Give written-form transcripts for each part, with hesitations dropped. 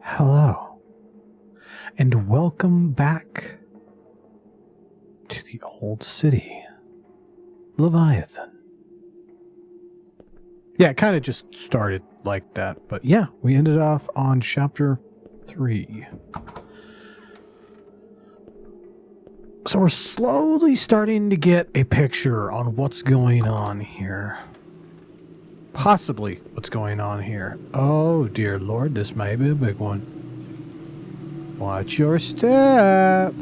Hello, and welcome back to the old city, Leviathan. Yeah, it kind of just started like that, but yeah, we ended off on chapter 3. So we're slowly starting to get a picture on what's going on here. Possibly what's going on here. Oh, dear Lord, this may be a big one. Watch your step.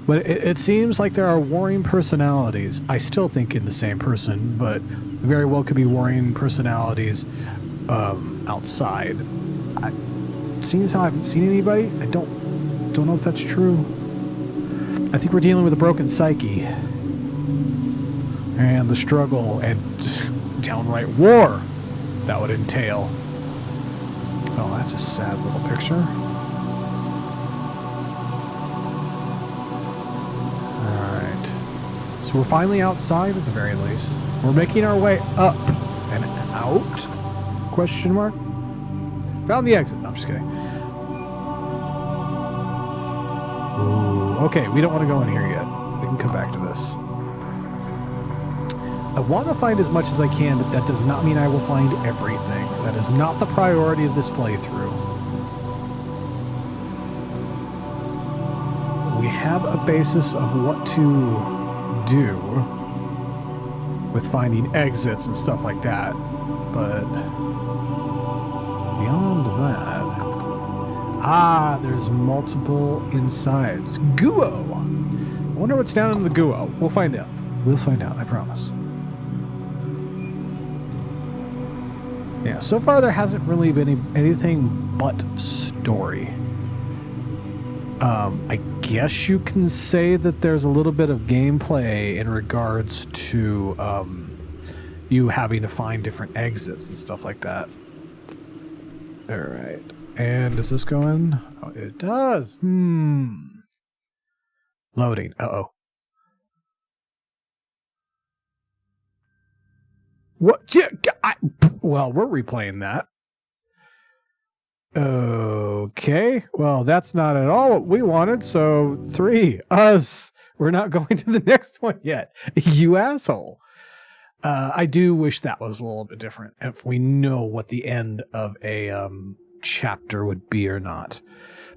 But it seems like there are warring personalities. I still think in the same person, but very well could be warring personalities outside. Seeing as how I haven't seen anybody, I don't know if that's true. I think we're dealing with a broken psyche. And the struggle and downright war that would entail. Oh, that's a sad little picture. Alright. So we're finally outside at the very least. We're making our way up and out? Question mark? Found the exit. No, I'm just kidding. Ooh, okay, we don't want to go in here yet. We can come back to this. I want to find as much as I can, but that does not mean I will find everything. That is not the priority of this playthrough. We have a basis of what to do with finding exits and stuff like that, but beyond that... there's multiple insides. Guo! I wonder what's down in the Guo. We'll find out. We'll find out, I promise. Yeah, so far there hasn't really been anything but story. I guess you can say that there's a little bit of gameplay in regards to you having to find different exits and stuff like that. Alright. And does this go in? Oh, it does. Loading. Uh-oh. What? Well, we're replaying that. Okay. Well, that's not at all what we wanted. So 3, us. We're not going to the next one yet. You asshole. I do wish that was a little bit different. If we know what the end of a chapter would be or not.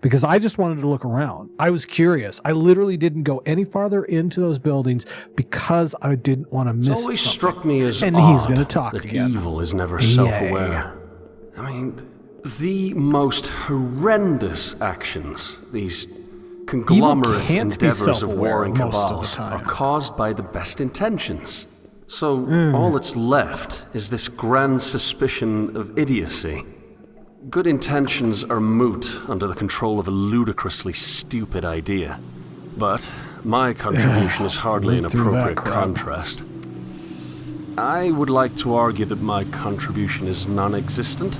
Because I just wanted to look around. I was curious. I literally didn't go any farther into those buildings because I didn't want to miss something. It always struck me as and odd he's going to talk that again. Evil is never self-aware. I mean, the most horrendous actions, these conglomerate endeavors of warring cabals, are caused by the best intentions. So all that's left is this grand suspicion of idiocy. Good intentions are moot under the control of a ludicrously stupid idea. But my contribution is hardly an appropriate contrast. I would like to argue that my contribution is non-existent,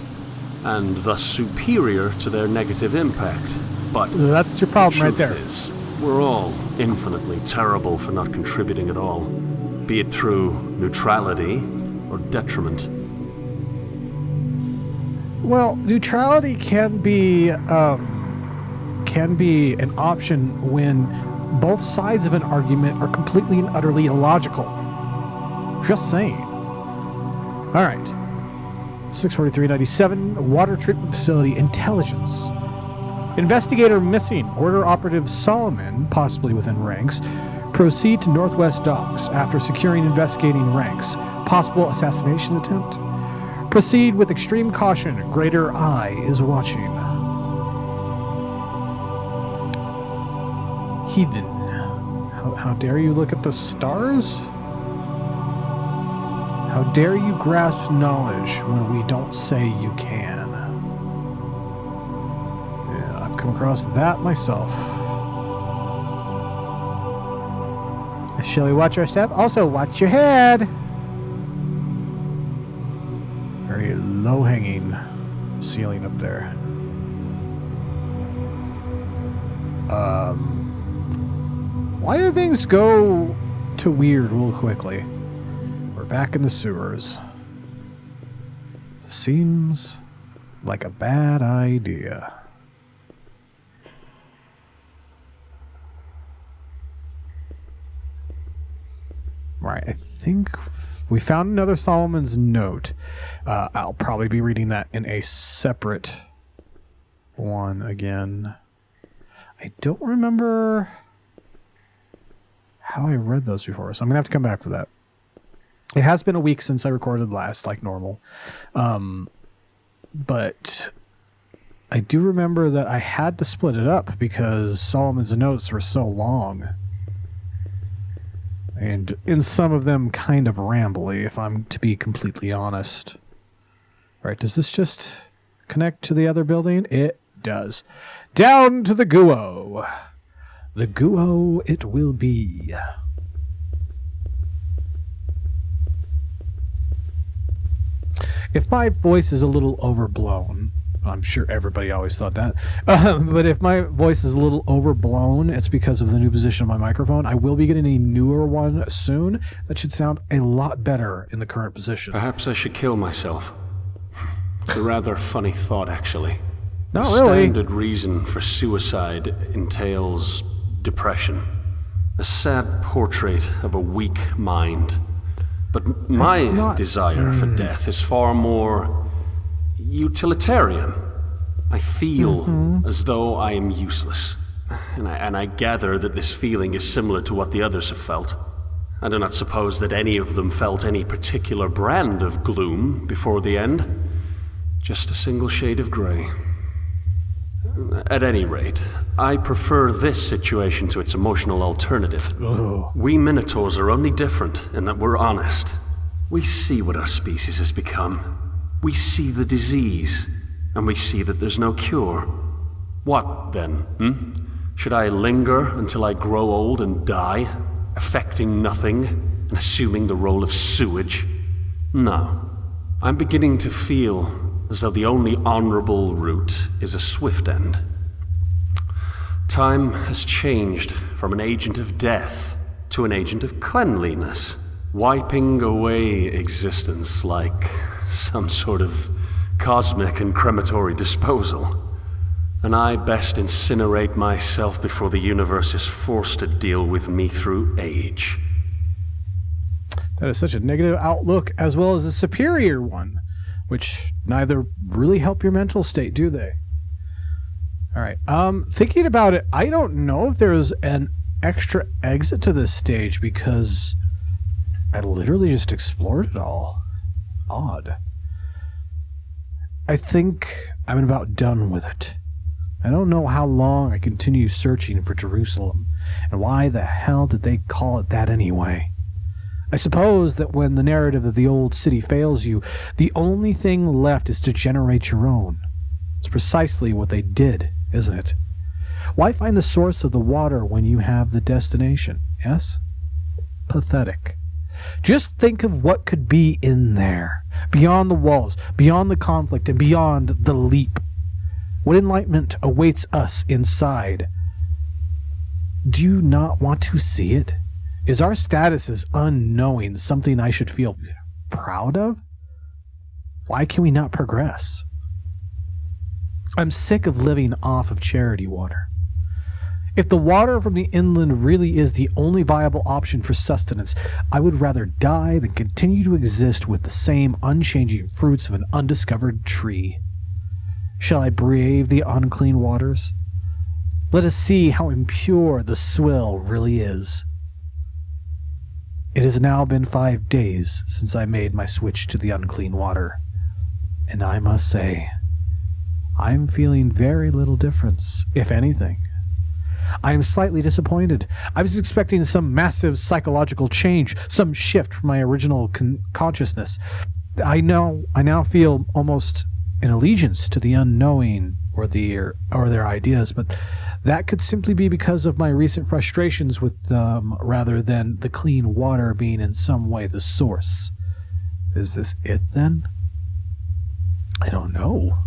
and thus superior to their negative impact. But that's your problem right there. The truth is, we're all infinitely terrible for not contributing at all, be it through neutrality or detriment. Well, neutrality can be an option when both sides of an argument are completely and utterly illogical. Just saying. All right. 643.97, water treatment facility intelligence. Investigator missing. Order operative Solomon, possibly within ranks, proceed to Northwest Docks after securing investigating ranks. Possible assassination attempt. Proceed with extreme caution. Greater Eye is watching. Heathen. How dare you look at the stars? How dare you grasp knowledge when we don't say you can? Yeah, I've come across that myself. Shall we watch our step? Also, watch your head. Very low-hanging ceiling up there. Why do things go to weird real quickly? We're back in the sewers. Seems like a bad idea. Right, I think we found another Solomon's note. I'll probably be reading that in a separate one again. I don't remember how I read those before, so I'm going to have to come back for that. It has been a week since I recorded last, like normal. But I do remember that I had to split it up because Solomon's notes were so long. And in some of them kind of rambly, if I'm to be completely honest. All right, does this just connect to the other building? It does. Down to the GoCW. The GoCW it will be. If my voice is a little overblown, I'm sure everybody always thought that, but if my voice is a little overblown, it's because of the new position of my microphone. I will be getting a newer one soon that should sound a lot better in the current position. Perhaps I should kill myself. It's a rather funny thought, actually. Not really. Standard reason for suicide entails depression. A sad portrait of a weak mind. But my desire for death is far more utilitarian. I feel as though I am useless. And I gather that this feeling is similar to what the others have felt. I do not suppose that any of them felt any particular brand of gloom before the end. Just a single shade of grey. At any rate, I prefer this situation to its emotional alternative. Ugh. We Minotaurs are only different in that we're honest. We see what our species has become. We see the disease, and we see that there's no cure. What, then, Should I linger until I grow old and die, affecting nothing and assuming the role of sewage? No. I'm beginning to feel as though the only honorable route is a swift end. Time has changed from an agent of death to an agent of cleanliness, wiping away existence like some sort of cosmic and crematory disposal. And I best incinerate myself before the universe is forced to deal with me through age. That is such a negative outlook as well as a superior one, which neither really help your mental state, do they? All right. Thinking about it, I don't know if there's an extra exit to this stage because I literally just explored it all. Odd. I think I'm about done with it. I don't know how long I continue searching for Jerusalem, and why the hell did they call it that anyway? I suppose that when the narrative of the old city fails you, the only thing left is to generate your own. It's precisely what they did, isn't it? Why find the source of the water when you have the destination, yes? Pathetic. Just think of what could be in there, beyond the walls, beyond the conflict, and beyond the leap. What enlightenment awaits us inside? Do you not want to see it? Is our status as unknowing something I should feel proud of? Why can we not progress? I'm sick of living off of charity water. If the water from the inland really is the only viable option for sustenance, I would rather die than continue to exist with the same unchanging fruits of an undiscovered tree. Shall I brave the unclean waters? Let us see how impure the swill really is. It has now been 5 days since I made my switch to the unclean water, and I must say, I'm feeling very little difference, if anything. I am slightly disappointed. I was expecting some massive psychological change, some shift from my original consciousness. I now feel almost an allegiance to the unknowing or their ideas, but that could simply be because of my recent frustrations with them rather than the clean water being in some way the source. Is this it then? I don't know.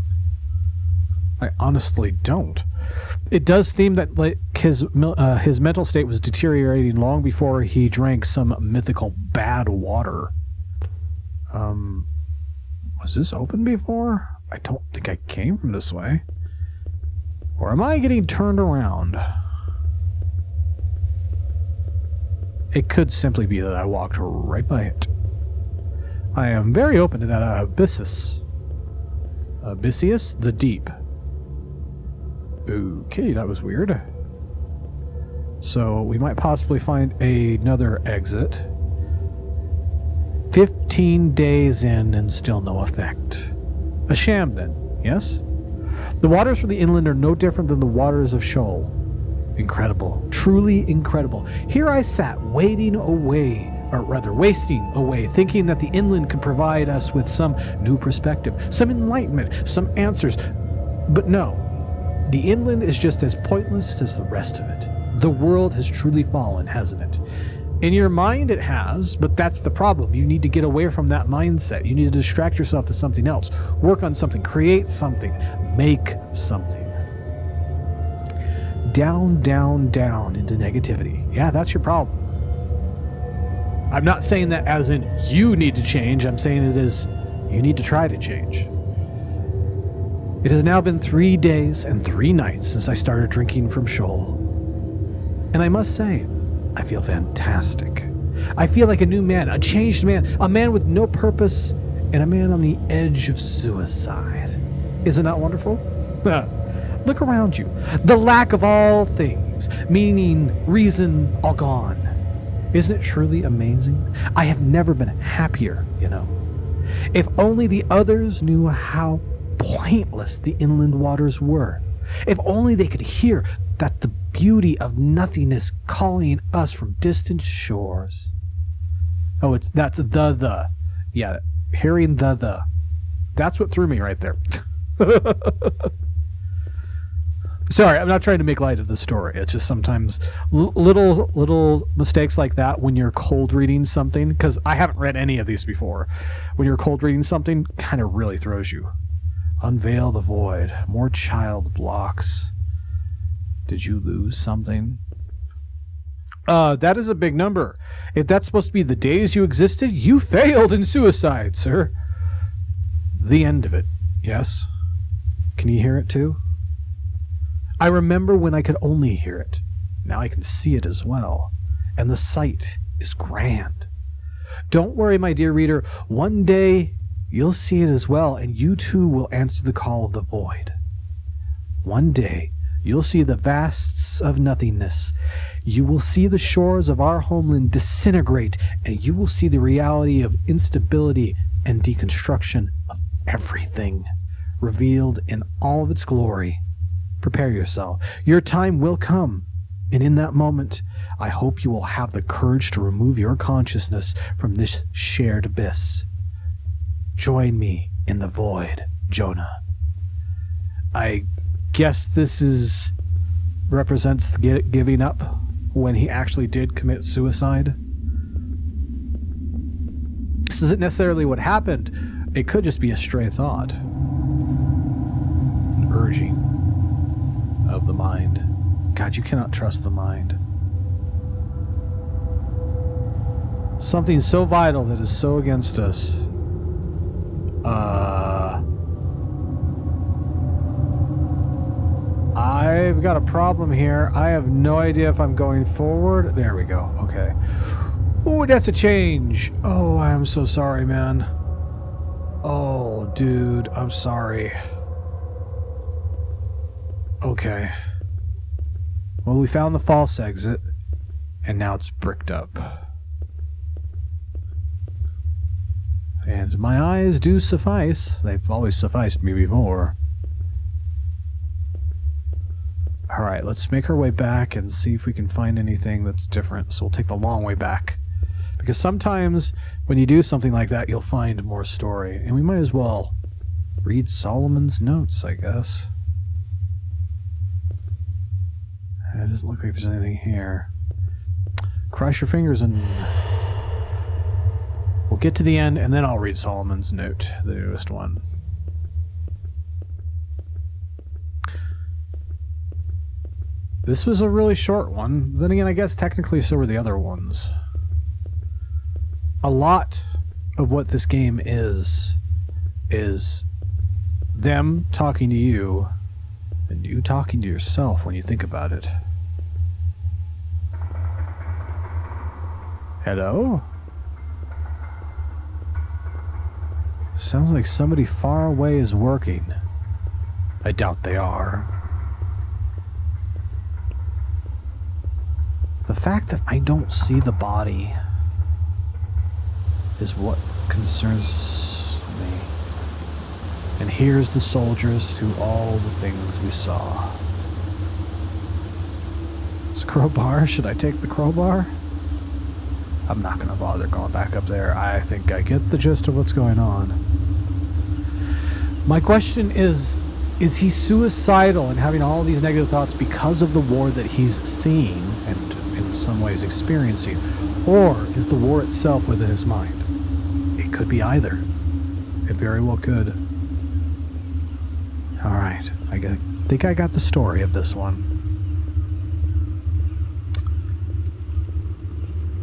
I honestly don't. It does seem that his mental state was deteriorating long before he drank some mythical bad water. Was this open before? I don't think I came from this way. Or am I getting turned around? It could simply be that I walked right by it. I am very open to that abyssus. Abyssius? The deep. Okay, that was weird. So we might possibly find another exit. 15 days in and still no effect. A sham then, yes? The waters from the inland are no different than the waters of Sheol. Incredible. Truly incredible. Here I sat, wasting away, thinking that the inland could provide us with some new perspective, some enlightenment, some answers. But no. The inland is just as pointless as the rest of it. The world has truly fallen, hasn't it? In your mind, it has, but that's the problem. You need to get away from that mindset. You need to distract yourself to something else. Work on something. Create something. Make something. Down, down, down into negativity. Yeah, that's your problem. I'm not saying that as in you need to change. I'm saying it as you need to try to change. It has now been 3 days and 3 nights since I started drinking from Sheol. And I must say, I feel fantastic. I feel like a new man, a changed man, a man with no purpose, and a man on the edge of suicide. Isn't that wonderful? Look around you. The lack of all things, meaning, reason, all gone. Isn't it truly amazing? I have never been happier, you know. If only the others knew how pointless the inland waters were. If only they could hear that the beauty of nothingness calling us from distant shores. Oh, that's the. Yeah, hearing the. That's what threw me right there. Sorry, I'm not trying to make light of the story. It's just sometimes little mistakes like that when you're cold reading something, because I haven't read any of these before. When you're cold reading something, kind of really throws you. Unveil the void. More child blocks. Did you lose something? That is a big number. If that's supposed to be the days you existed, you failed in suicide, sir. The end of it. Yes? Can you hear it too? I remember when I could only hear it. Now I can see it as well. And the sight is grand. Don't worry, my dear reader. One day you'll see it as well, and you too will answer the call of the void. One day you'll see the vasts of nothingness. You will see the shores of our homeland disintegrate, and you will see the reality of instability and deconstruction of everything, revealed in all of its glory. Prepare yourself. Your time will come, and in that moment, I hope you will have the courage to remove your consciousness from this shared abyss. Join me in the void, Jonah. I guess this represents the giving up when he actually did commit suicide. This isn't necessarily what happened. It could just be a stray thought. An urging of the mind. God, you cannot trust the mind. Something so vital that is so against us. I've got a problem here. I have no idea if I'm going forward. There we go. Okay. Oh, that's a change. Oh, I'm so sorry, man. Oh, dude, I'm sorry. Okay. Well, we found the false exit, and now it's bricked up. And my eyes do suffice. They've always sufficed me before. Alright, let's make our way back and see if we can find anything that's different. So we'll take the long way back. Because sometimes when you do something like that, you'll find more story. And we might as well read Solomon's notes, I guess. It doesn't look like there's anything here. Cross your fingers and we'll get to the end, and then I'll read Solomon's note, the newest one. This was a really short one. Then again, I guess technically so were the other ones. A lot of what this game is them talking to you and you talking to yourself when you think about it. Hello? Sounds like somebody far away is working. I doubt they are. The fact that I don't see the body is what concerns me. And here's the soldiers to all the things we saw. This crowbar? Should I take the crowbar? I'm not going to bother going back up there. I think I get the gist of what's going on. My question is he suicidal and having all these negative thoughts because of the war that he's seeing and in some ways experiencing? Or is the war itself within his mind? It could be either. It very well could. Alright, I think I got the story of this one.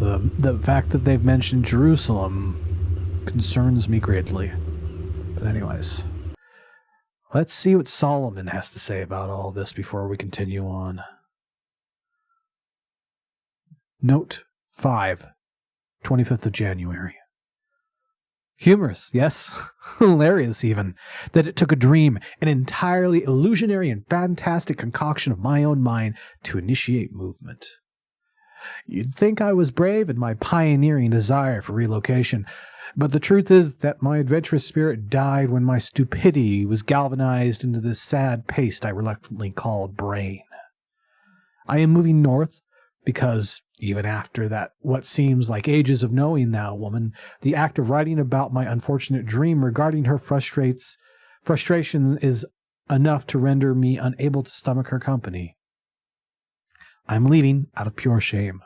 The fact that they've mentioned Jerusalem concerns me greatly. But anyways, let's see what Solomon has to say about all this before we continue on. Note 5, 25th of January. Humorous, yes, hilarious even, that it took a dream, an entirely illusionary and fantastic concoction of my own mind to initiate movement. You'd think I was brave in my pioneering desire for relocation, but the truth is that my adventurous spirit died when my stupidity was galvanized into this sad paste I reluctantly call brain. I am moving north because, even after that what seems like ages of knowing that woman, the act of writing about my unfortunate dream regarding her frustrations is enough to render me unable to stomach her company. I'm leaving out of pure shame.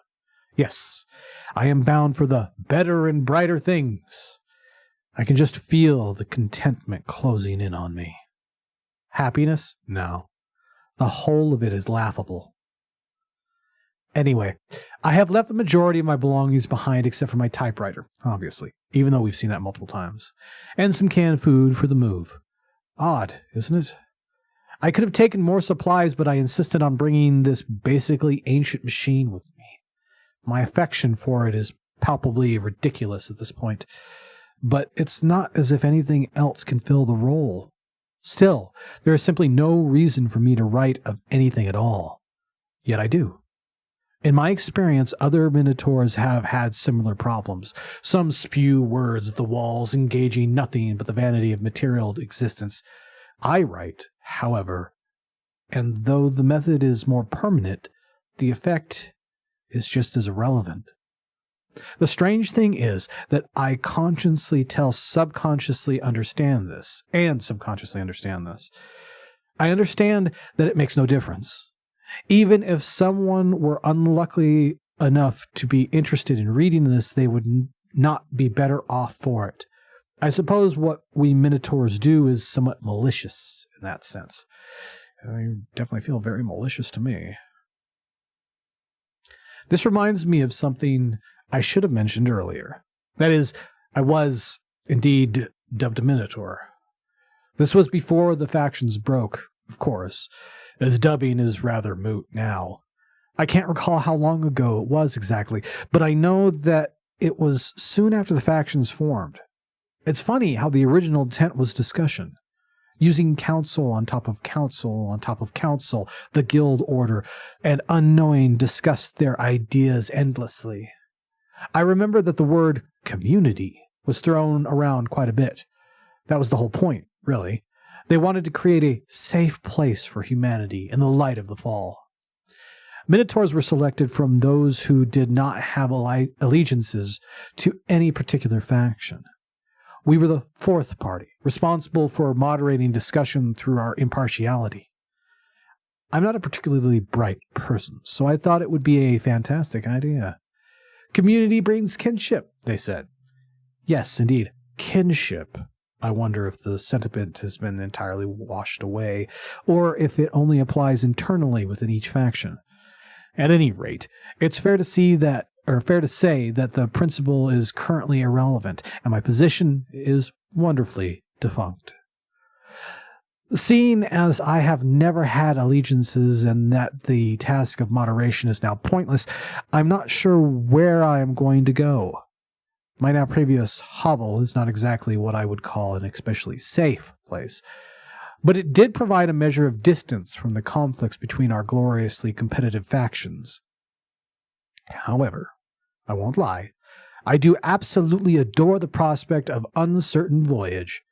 Yes, I am bound for the better and brighter things. I can just feel the contentment closing in on me. Happiness? No. The whole of it is laughable. Anyway, I have left the majority of my belongings behind except for my typewriter, obviously, even though we've seen that multiple times, and some canned food for the move. Odd, isn't it? I could have taken more supplies, but I insisted on bringing this basically ancient machine with me. My affection for it is palpably ridiculous at this point, but it's not as if anything else can fill the role. Still, there is simply no reason for me to write of anything at all. Yet I do. In my experience, other minotaurs have had similar problems. Some spew words at the walls, engaging nothing but the vanity of material existence. I write, however, and though the method is more permanent, the effect is just as irrelevant. The strange thing is that I subconsciously understand this. I understand that it makes no difference. Even if someone were unlucky enough to be interested in reading this, they would not be better off for it. I suppose what we Minotaurs do is somewhat malicious in that sense. I definitely feel very malicious to me. This reminds me of something I should have mentioned earlier. That is, I was indeed dubbed a Minotaur. This was before the factions broke, of course, as dubbing is rather moot now. I can't recall how long ago it was exactly, but I know that it was soon after the factions formed. It's funny how the original intent was discussion, using council on top of council on top of council, the guild order, and unknowing discussed their ideas endlessly. I remember that the word community was thrown around quite a bit. That was the whole point, really. They wanted to create a safe place for humanity in the light of the fall. Minotaurs were selected from those who did not have allegiances to any particular faction. We were the fourth party, responsible for moderating discussion through our impartiality. I'm not a particularly bright person, so I thought it would be a fantastic idea. Community brings kinship, they said. Yes, indeed, kinship. I wonder if the sentiment has been entirely washed away, or if it only applies internally within each faction. At any rate, it's fair to say that the principle is currently irrelevant, and my position is wonderfully defunct. Seeing as I have never had allegiances and that the task of moderation is now pointless, I'm not sure where I am going to go. My now previous hovel is not exactly what I would call an especially safe place, but it did provide a measure of distance from the conflicts between our gloriously competitive factions. However, I won't lie, I do absolutely adore the prospect of uncertain voyage.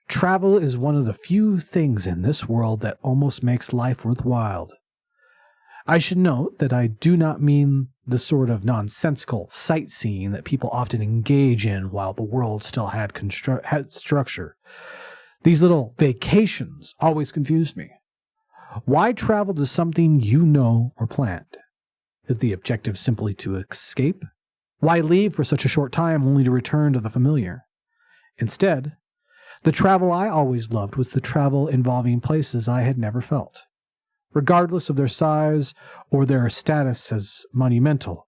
Travel is one of the few things in this world that almost makes life worthwhile. I should note that I do not mean the sort of nonsensical sightseeing that people often engage in while the world still had structure. These little vacations always confused me. Why travel to something you know or planned? Is the objective simply to escape? Why leave for such a short time only to return to the familiar? Instead, the travel I always loved was the travel involving places I had never felt. Regardless of their size or their status as monumental,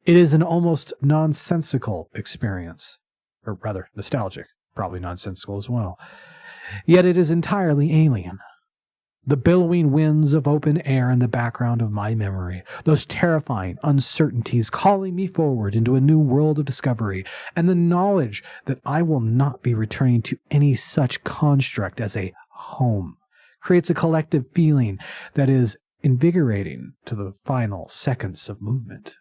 it is an almost nonsensical experience, or rather nostalgic, probably nonsensical as well. Yet it is entirely alien. The billowing winds of open air in the background of my memory, those terrifying uncertainties calling me forward into a new world of discovery, and the knowledge that I will not be returning to any such construct as a home, creates a collective feeling that is invigorating to the final seconds of movement.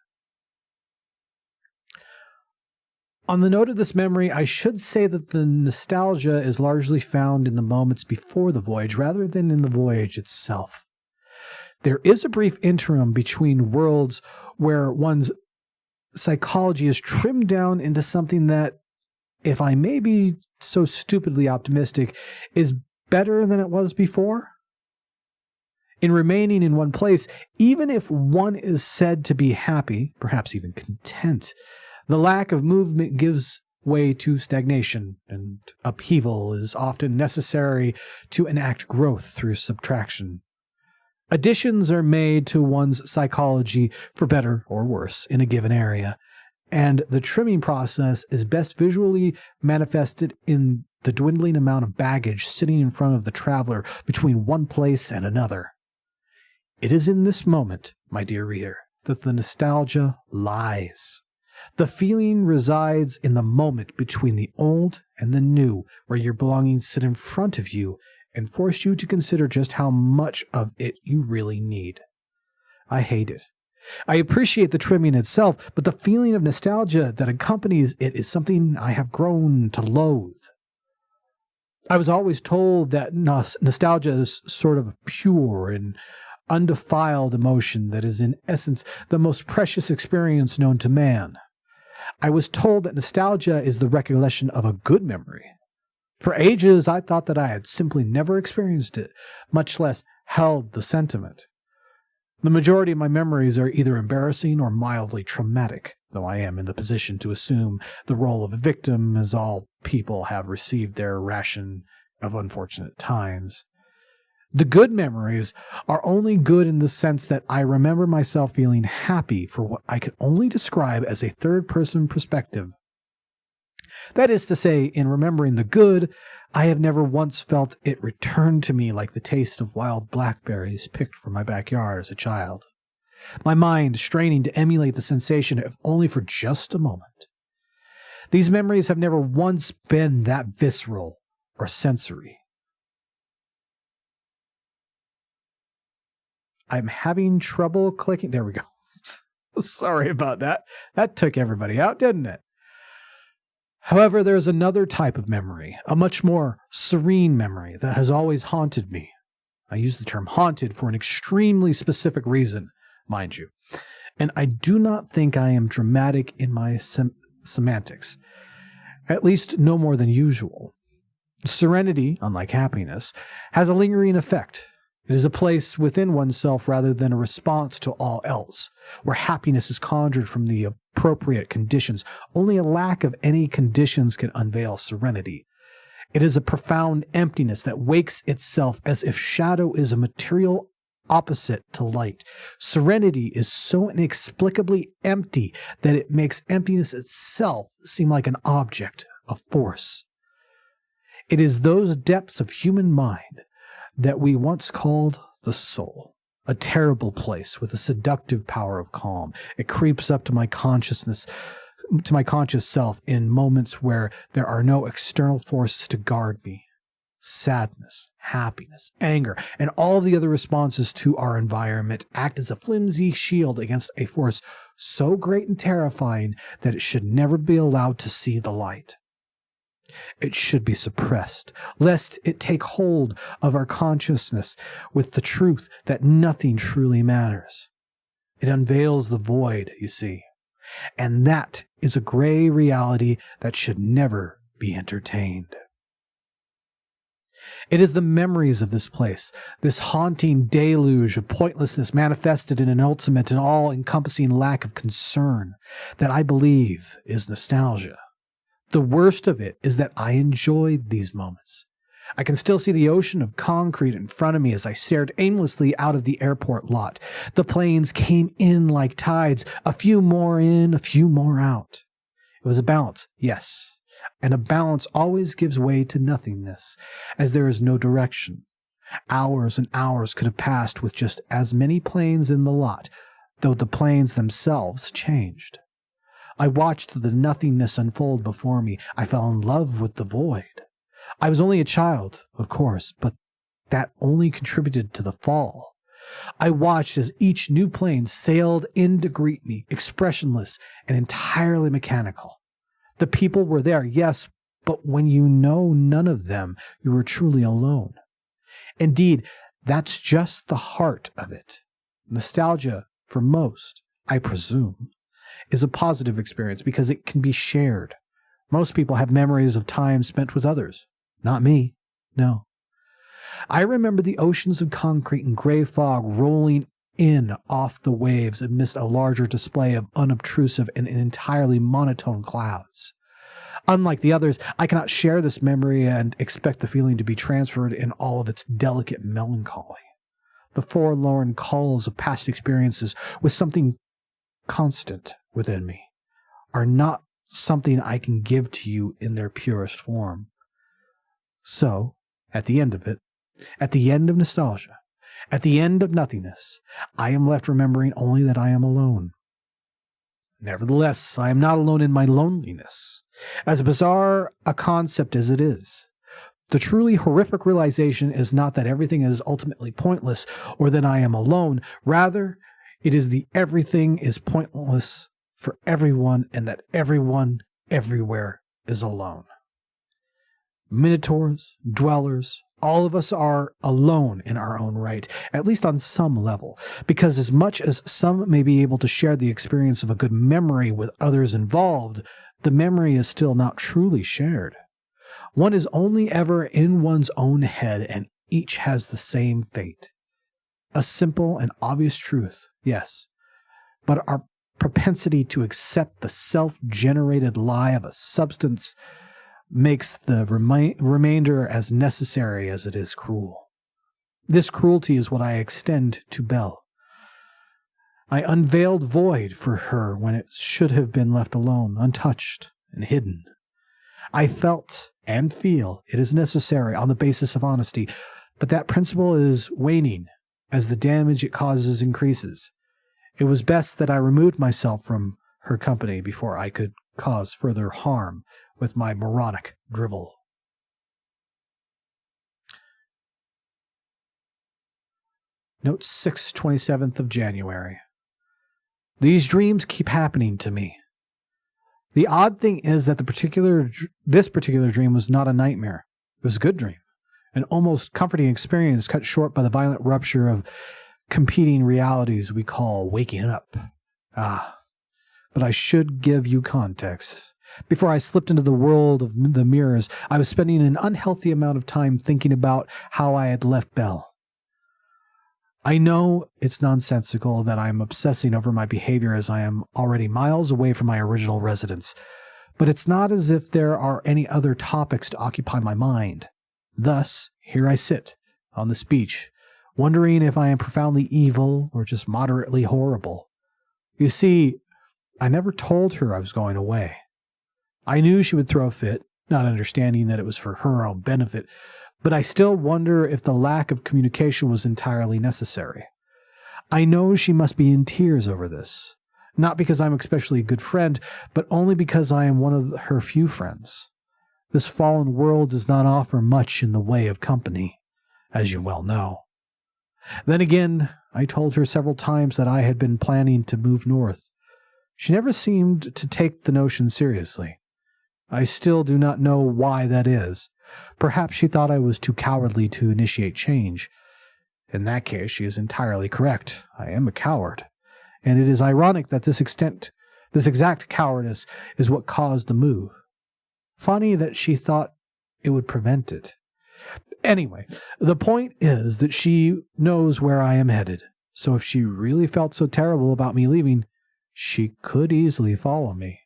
On the note of this memory, I should say that the nostalgia is largely found in the moments before the voyage rather than in the voyage itself. There is a brief interim between worlds where one's psychology is trimmed down into something that, if I may be so stupidly optimistic, is better than it was before. In remaining in one place, even if one is said to be happy, perhaps even content, the lack of movement gives way to stagnation, and upheaval is often necessary to enact growth through subtraction. Additions are made to one's psychology for better or worse in a given area, and the trimming process is best visually manifested in the dwindling amount of baggage sitting in front of the traveler between one place and another. It is in this moment, my dear reader, that the nostalgia lies. The feeling resides in the moment between the old and the new, where your belongings sit in front of you and force you to consider just how much of it you really need. I hate it. I appreciate the trimming itself, but the feeling of nostalgia that accompanies it is something I have grown to loathe. I was always told that nostalgia is sort of pure and undefiled emotion that is in essence the most precious experience known to man. I was told that nostalgia is the recollection of a good memory. For ages, I thought that I had simply never experienced it, much less held the sentiment. The majority of my memories are either embarrassing or mildly traumatic, though I am in the position to assume the role of a victim, as all people have received their ration of unfortunate times. The good memories are only good in the sense that I remember myself feeling happy for what I could only describe as a third-person perspective. That is to say, in remembering the good, I have never once felt it return to me like the taste of wild blackberries picked from my backyard as a child, my mind straining to emulate the sensation if only for just a moment. These memories have never once been that visceral or sensory. I'm having trouble clicking. There we go. Sorry about that. That took everybody out, didn't it? However, there is another type of memory, a much more serene memory that has always haunted me. I use the term haunted for an extremely specific reason, mind you. And I do not think I am dramatic in my semantics, at least no more than usual. Serenity, unlike happiness, has a lingering effect. It is a place within oneself rather than a response to all else, where happiness is conjured from the appropriate conditions. Only a lack of any conditions can unveil serenity. It is a profound emptiness that wakes itself as if shadow is a material opposite to light. Serenity is so inexplicably empty that it makes emptiness itself seem like an object of force. It is those depths of human mind, that we once called the soul. A terrible place with a seductive power of calm. It creeps up to my consciousness, to my conscious self in moments where there are no external forces to guard me. Sadness, happiness, anger, and all the other responses to our environment act as a flimsy shield against a force so great and terrifying that it should never be allowed to see the light. It should be suppressed, lest it take hold of our consciousness with the truth that nothing truly matters. It unveils the void, you see, and that is a gray reality that should never be entertained. It is the memories of this place, this haunting deluge of pointlessness manifested in an ultimate and all-encompassing lack of concern, that I believe is nostalgia. The worst of it is that I enjoyed these moments. I can still see the ocean of concrete in front of me as I stared aimlessly out of the airport lot. The planes came in like tides, a few more in, a few more out. It was a balance, yes, and a balance always gives way to nothingness, as there is no direction. Hours and hours could have passed with just as many planes in the lot, though the planes themselves changed. I watched the nothingness unfold before me. I fell in love with the void. I was only a child, of course, but that only contributed to the fall. I watched as each new plane sailed in to greet me, expressionless and entirely mechanical. The people were there, yes, but when you know none of them, you are truly alone. Indeed, that's just the heart of it. Nostalgia, for most, I presume, is a positive experience because it can be shared. Most people have memories of time spent with others. Not me. No. I remember the oceans of concrete and gray fog rolling in off the waves amidst a larger display of unobtrusive and entirely monotone clouds. Unlike the others, I cannot share this memory and expect the feeling to be transferred in all of its delicate melancholy. The forlorn calls of past experiences with something constant within me are not something I can give to you in their purest form. So, at the end of it, at the end of nostalgia, at the end of nothingness, I am left remembering only that I am alone. Nevertheless, I am not alone in my loneliness. As bizarre a concept as it is, the truly horrific realization is not that everything is ultimately pointless or that I am alone. Rather, it is the everything is pointless for everyone and that everyone everywhere is alone. Minotaurs, dwellers, all of us are alone in our own right, at least on some level, because as much as some may be able to share the experience of a good memory with others involved, the memory is still not truly shared. One is only ever in one's own head, and each has the same fate. A simple and obvious truth, yes, but our propensity to accept the self-generated lie of a substance makes the remainder as necessary as it is cruel. This cruelty is what I extend to Belle. I unveiled void for her when it should have been left alone, untouched and hidden. I felt and feel it is necessary on the basis of honesty, but that principle is waning as the damage it causes increases. It was best that I removed myself from her company before I could cause further harm with my moronic drivel. Note 6, 27th of January. These dreams keep happening to me. The odd thing is that this particular dream was not a nightmare. It was a good dream, an almost comforting experience cut short by the violent rupture of competing realities we call waking up. But I should give you context. Before I slipped into the world of the mirrors, I was spending an unhealthy amount of time thinking about how I had left Belle. I know it's nonsensical that I am obsessing over my behavior as I am already miles away from my original residence, but it's not as if there are any other topics to occupy my mind. Thus, here I sit, on this beach, wondering if I am profoundly evil or just moderately horrible. You see, I never told her I was going away. I knew she would throw a fit, not understanding that it was for her own benefit, But I still wonder if the lack of communication was entirely necessary. I know she must be in tears over this, not because I'm especially a good friend, but only because I am one of her few friends. This fallen world does not offer much in the way of company, as you well know. Then again, I told her several times that I had been planning to move north. She never seemed to take the notion seriously. I still do not know why that is. Perhaps she thought I was too cowardly to initiate change. In that case, she is entirely correct. I am a coward. And it is ironic that this exact cowardice is what caused the move. Funny that she thought it would prevent it. Anyway, the point is that she knows where I am headed. So if she really felt so terrible about me leaving, she could easily follow me.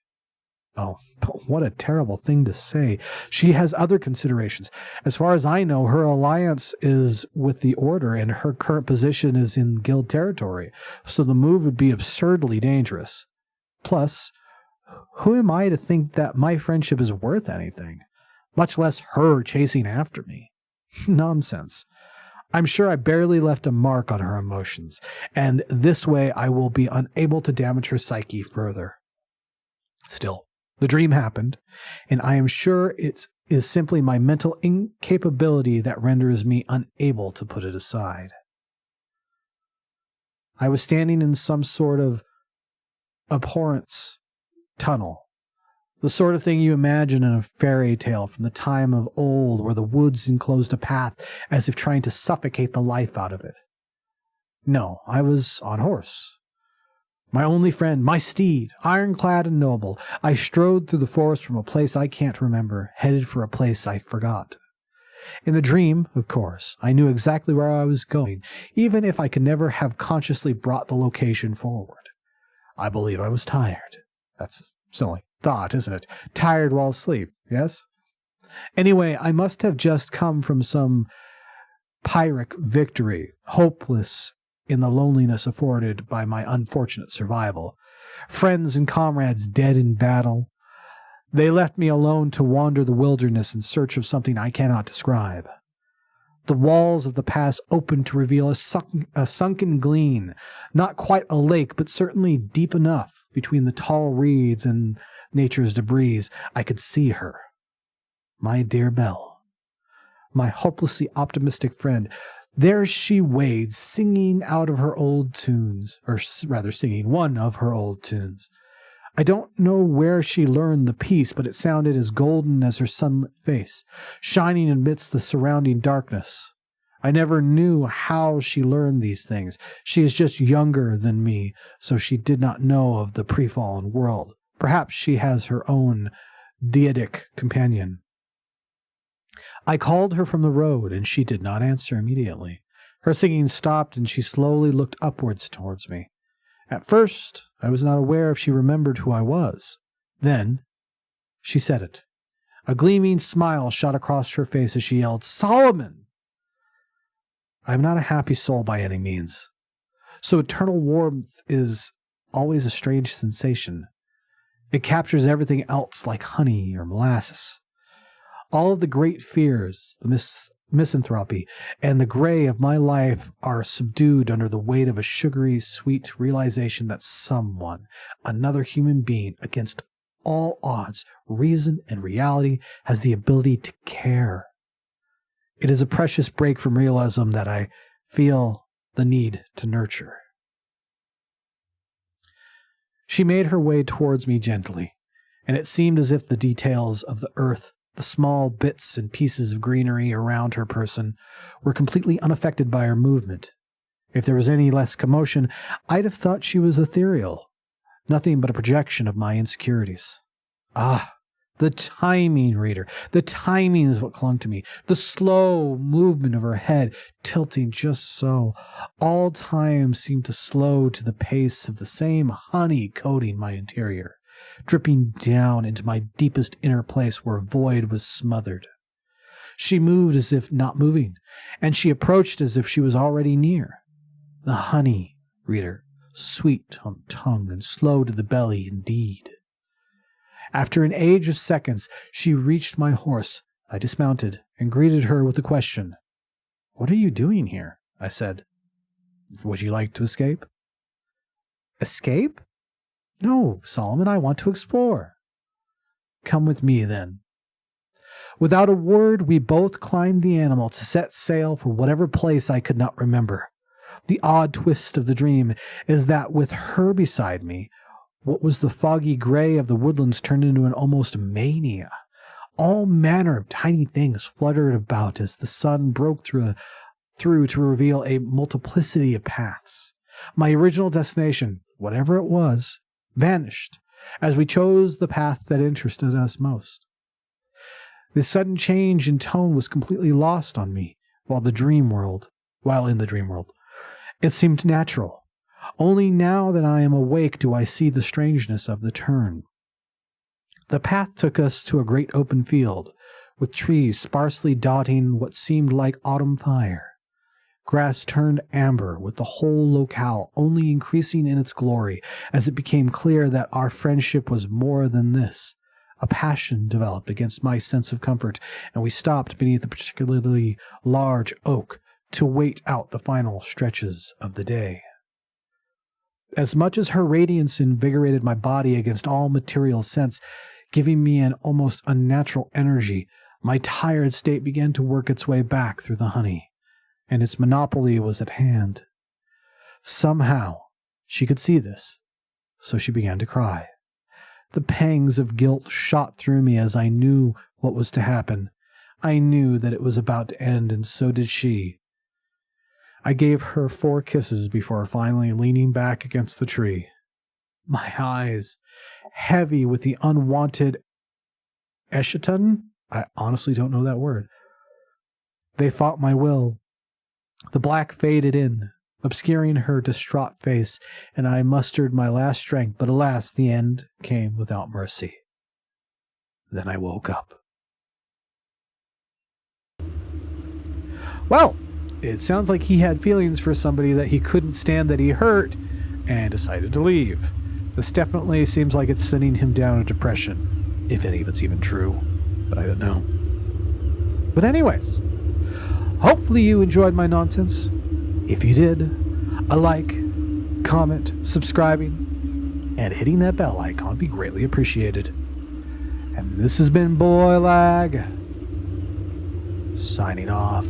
Oh, but what a terrible thing to say. She has other considerations. As far as I know, her alliance is with the Order, and her current position is in Guild territory, so the move would be absurdly dangerous. Plus, who am I to think that my friendship is worth anything? Much less her chasing after me. Nonsense. I'm sure I barely left a mark on her emotions, and this way I will be unable to damage her psyche further. Still, the dream happened, and I am sure it is simply my mental incapability that renders me unable to put it aside. I was standing in some sort of abhorrence tunnel, the sort of thing you imagine in a fairy tale from the time of old where the woods enclosed a path as if trying to suffocate the life out of it. No, I was on horse. My only friend, my steed, ironclad and noble, I strode through the forest from a place I can't remember, headed for a place I forgot. In the dream, of course, I knew exactly where I was going, even if I could never have consciously brought the location forward. I believe I was tired. That's a silly thought, isn't it? Tired while asleep, yes? Anyway, I must have just come from some Pyrrhic victory, hopeless in the loneliness afforded by my unfortunate survival. Friends and comrades dead in battle. They left me alone to wander the wilderness in search of something I cannot describe. The walls of the pass opened to reveal a sunken glen, not quite a lake, but certainly deep enough between the tall reeds and nature's debris. I could see her. My dear Belle, my hopelessly optimistic friend. There she wades, singing out of her old tunes, or rather singing one of her old tunes. I don't know where she learned the piece, but it sounded as golden as her sunlit face, shining amidst the surrounding darkness. I never knew how she learned these things. She is just younger than me, so she did not know of the pre-fallen world. Perhaps she has her own deidic companion. I called her from the road, and she did not answer immediately. Her singing stopped, and she slowly looked upwards towards me. At first, I was not aware if she remembered who I was. Then, she said it. A gleaming smile shot across her face as she yelled, "Solomon!" I am not a happy soul by any means, so eternal warmth is always a strange sensation. It captures everything else like honey or molasses. All of the great fears, the misanthropy, and the gray of my life are subdued under the weight of a sugary, sweet realization that someone, another human being, against all odds, reason, and reality, has the ability to care. It is a precious break from realism that I feel the need to nurture. She made her way towards me gently, and it seemed as if the details of the earth, the small bits and pieces of greenery around her person, were completely unaffected by her movement. If there was any less commotion, I'd have thought she was ethereal, nothing but a projection of my insecurities. Ah, the timing, reader. The timing is what clung to me. The slow movement of her head, tilting just so. All time seemed to slow to the pace of the same honey coating my interior, dripping down into my deepest inner place where void was smothered. She moved as if not moving, and she approached as if she was already near. The honey, reader, sweet on tongue and slow to the belly indeed. After an age of seconds, she reached my horse. I dismounted and greeted her with a question. "What are you doing here?" I said. "Would you like to escape?" "Escape? No, Solomon, I want to explore." "Come with me, then." Without a word, we both climbed the animal to set sail for whatever place I could not remember. The odd twist of the dream is that with her beside me, what was the foggy gray of the woodlands turned into an almost mania. All manner of tiny things fluttered about as the sun broke through to reveal a multiplicity of paths. My original destination, whatever it was, vanished as we chose the path that interested us most. This sudden change in tone was completely lost on me while in the dream world. It seemed natural. Only now that I am awake do I see the strangeness of the turn. The path took us to a great open field, with trees sparsely dotting what seemed like autumn fire. Grass turned amber, with the whole locale only increasing in its glory as it became clear that our friendship was more than this. A passion developed against my sense of comfort, and we stopped beneath a particularly large oak to wait out the final stretches of the day. As much as her radiance invigorated my body against all material sense, giving me an almost unnatural energy, my tired state began to work its way back through the honey, and its monopoly was at hand. Somehow, she could see this, so she began to cry. The pangs of guilt shot through me as I knew what was to happen. I knew that it was about to end, and so did she. I gave her 4 kisses before finally leaning back against the tree. My eyes, heavy with the unwanted eschaton, I honestly don't know that word. They fought my will. The black faded in, obscuring her distraught face, and I mustered my last strength, but alas, the end came without mercy. Then I woke up. Well, it sounds like he had feelings for somebody that he couldn't stand that he hurt and decided to leave. This definitely seems like it's sending him down a depression, if any of it's even true, but I don't know. But anyways, hopefully you enjoyed my nonsense. If you did, a like, comment, subscribing, and hitting that bell icon would be greatly appreciated. And this has been Boy Lag, signing off.